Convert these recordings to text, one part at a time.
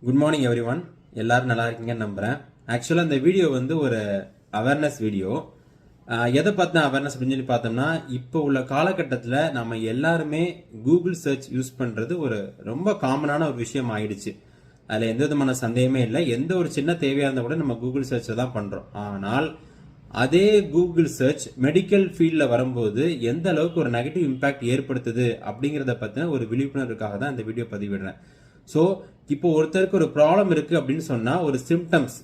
Good morning every one. எல்லாரும் நல்லா இருக்கீங்கன்னு நம்புறேன். ஆக்சுவலாக இந்த வீடியோ வந்து ஒரு அவேர்னஸ் வீடியோ. எதை பார்த்தா அவேர்னஸ் அப்படின்னு சொல்லி பார்த்தோம்னா, இப்போ உள்ள காலகட்டத்தில் நம்ம எல்லாருமே கூகுள் சர்ச் யூஸ் பண்ணுறது ஒரு ரொம்ப காமனான ஒரு விஷயம் ஆயிடுச்சு. அதில் எந்த விதமான சந்தேகமே இல்லை. எந்த ஒரு சின்ன தேவையாக இருந்தால் கூட நம்ம கூகுள் சர்ச்சில் தான் பண்ணுறோம். ஆனால் அதே கூகுள் சர்ச் மெடிக்கல் ஃபீல்டில் வரும்போது எந்த அளவுக்கு ஒரு நெகட்டிவ் இம்பாக்ட் ஏற்படுத்துது அப்படிங்கிறத பற்றின ஒரு விழிப்புணர்வுக்காக தான் இந்த வீடியோ பதிவிடுறேன். ஸோ இப்போ ஒருத்தருக்கு ஒரு ப்ராப்ளம் இருக்கு அப்படின்னு சொன்னா, ஒரு சிம்டம்ஸ்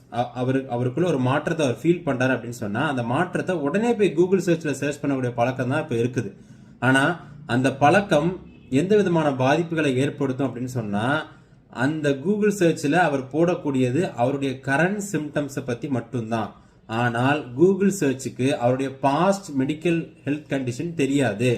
அவருக்குள்ள ஒரு மாற்றத்தை அவர் ஃபீல் பண்றாரு அப்படின்னு சொன்னா, அந்த மாற்றத்தை உடனே போய் கூகுள் சர்ச்ல சர்ச் பண்ணக்கூடிய பழக்கம் தான் இப்போ இருக்குது. ஆனா அந்த பழக்கம் எந்த விதமான பாதிப்புகளை ஏற்படுத்தும் அப்படின்னு சொன்னா, அந்த கூகுள் சர்ச்ல அவர் போடக்கூடியது அவருடைய கரண்ட் சிம்டம்ஸை பத்தி மட்டும்தான். ஆனால் கூகுள் சர்ச்சுக்கு அவருடைய பாஸ்ட் மெடிக்கல் ஹெல்த் கண்டிஷன் தெரியாது,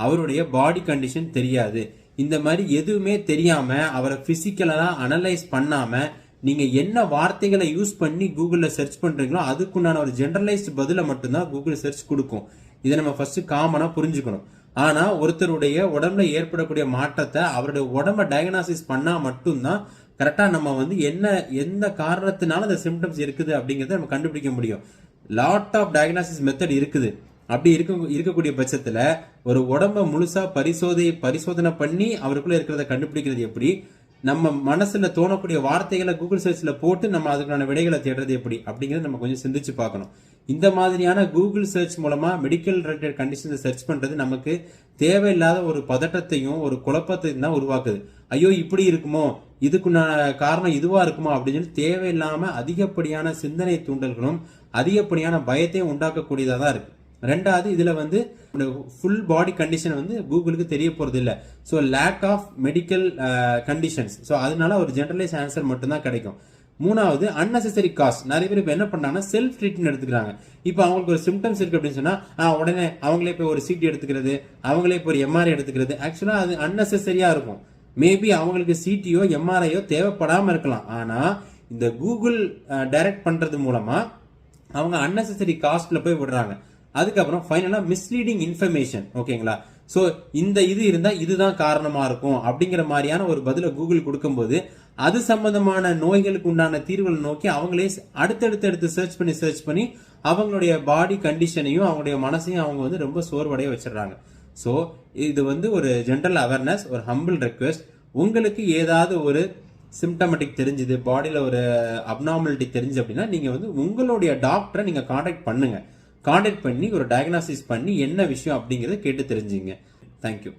அவருடைய பாடி கண்டிஷன் தெரியாது. இந்த மாதிரி எதுவுமே தெரியாம அவரை பிசிக்கலா அனலைஸ் பண்ணாம நீங்க என்ன வார்த்தைகளை யூஸ் பண்ணி கூகுள்ல சர்ச் பண்றீங்களோ அதுக்குண்டான ஒரு ஜெனரலைஸ்ட் பதில மட்டும்தான் கூகுள் சர்ச் கொடுக்கும். இதை நம்ம ஃபர்ஸ்ட் காமனா புரிஞ்சுக்கணும். ஆனா ஒருத்தருடைய உடம்புல ஏற்படக்கூடிய மாற்றத்தை அவருடைய உடம்ப டயக்னாசிஸ் பண்ணா மட்டும்தான் கரெக்டா நம்ம வந்து எந்த காரணத்தினால அந்த சிம்டம்ஸ் இருக்குது அப்படிங்கறத நம்ம கண்டுபிடிக்க முடியும். லாட் ஆஃப் டயக்னாசிஸ் மெத்தட் இருக்குது. அப்படி இருக்கக்கூடிய பட்சத்துல ஒரு உடம்ப முழுசா பரிசோதனை பண்ணி அவருக்குள்ள இருக்கிறத கண்டுபிடிக்கிறது எப்படி, நம்ம மனசுல தோணக்கூடிய வார்த்தைகளை கூகுள் சர்ச்ல போட்டு நம்ம அதுக்கான விடைகளை தேடுறது எப்படி அப்படிங்கறத நம்ம கொஞ்சம் சிந்திச்சு பார்க்கணும். இந்த மாதிரியான கூகுள் சர்ச் மூலமா மெடிக்கல் ரிலேட்டட் கண்டிஷன்ஸை சர்ச் பண்றது நமக்கு தேவையில்லாத ஒரு பதட்டத்தையும் ஒரு குழப்பத்தையும் தான் உருவாக்குது. ஐயோ இப்படி இருக்குமோ, இதுக்குண்டான காரணம் இதுவா இருக்குமோ அப்படின்னு சொல்லி தேவையில்லாம அதிகப்படியான சிந்தனை தூண்டல்களும் அதிகப்படியான பயத்தையும் உண்டாக்கக்கூடியதா தான் இருக்கு. ரெண்டாவது, இதுல வந்து ஃபுல் பாடி கண்டிஷன் வந்து கூகுளுக்கு தெரிய போறது இல்லை. So lack of medical conditions. So அதனால ஒரு ஜெனரலைஸ் ஆன்சர் மட்டும்தான் கிடைக்கும். மூணாவது, அன்னெசரி காஸ்ட். நிறைய பேர் இப்போ என்ன பண்ணாங்கன்னா செல்ஃப் ட்ரீட்மெண்ட் எடுத்துக்கிறாங்க. இப்போ அவங்களுக்கு ஒரு சிம்டம்ஸ் இருக்கு அப்படின்னு சொன்னா உடனே அவங்களே போய் ஒரு சிடி எடுத்துக்கிறது, அவங்களே போய் ஒரு எம்ஆர்ஐ எடுத்துக்கிறது. ஆக்சுவலா அது அன்னெசரியா இருக்கும். மேபி அவங்களுக்கு சிடியோ எம்ஆர்ஐயோ தேவைப்படாம இருக்கலாம். ஆனா இந்த கூகுள் டைரக்ட் பண்றது மூலமா அவங்க அன்னெசரி காஸ்ட்ல போய் விடுறாங்க. அதுக்கப்புறம் ஃபைனலா மிஸ்லீடிங் இன்ஃபர்மேஷன். ஓகேங்களா? சோ இந்த இது இருந்தா இதுதான் காரணமா இருக்கும் அப்படிங்கிற மாதிரியான ஒரு பதில கூகுள் கொடுக்கும்போது அது சம்பந்தமான நோய்களுக்கு உண்டான தீர்வுகளை நோக்கி அவங்களே அடுத்தடுத்து சர்ச் பண்ணி அவங்களுடைய பாடி கண்டிஷனையும் அவங்களுடைய மனசையும் அவங்க வந்து ரொம்ப சோர்வடைய வச்சிடறாங்க. ஸோ இது வந்து ஒரு ஜென்ரல் அவேர்னஸ், ஒரு ஹம்பிள் ரெக்வெஸ்ட். உங்களுக்கு ஏதாவது ஒரு சிம்டமேட்டிக் தெரிஞ்சுது, பாடியில ஒரு அப்நார்மாலிட்டி தெரிஞ்சு அப்படின்னா நீங்க வந்து உங்களுடைய டாக்டரை நீங்க கான்டாக்ட் பண்ணுங்க. கான்டாக்ட் பண்ணி ஒரு டயக்னாசிஸ் பண்ணி என்ன விஷயம் அப்படிங்கறத கேட்டு தெரிஞ்சுங்க. தேங்க்யூ.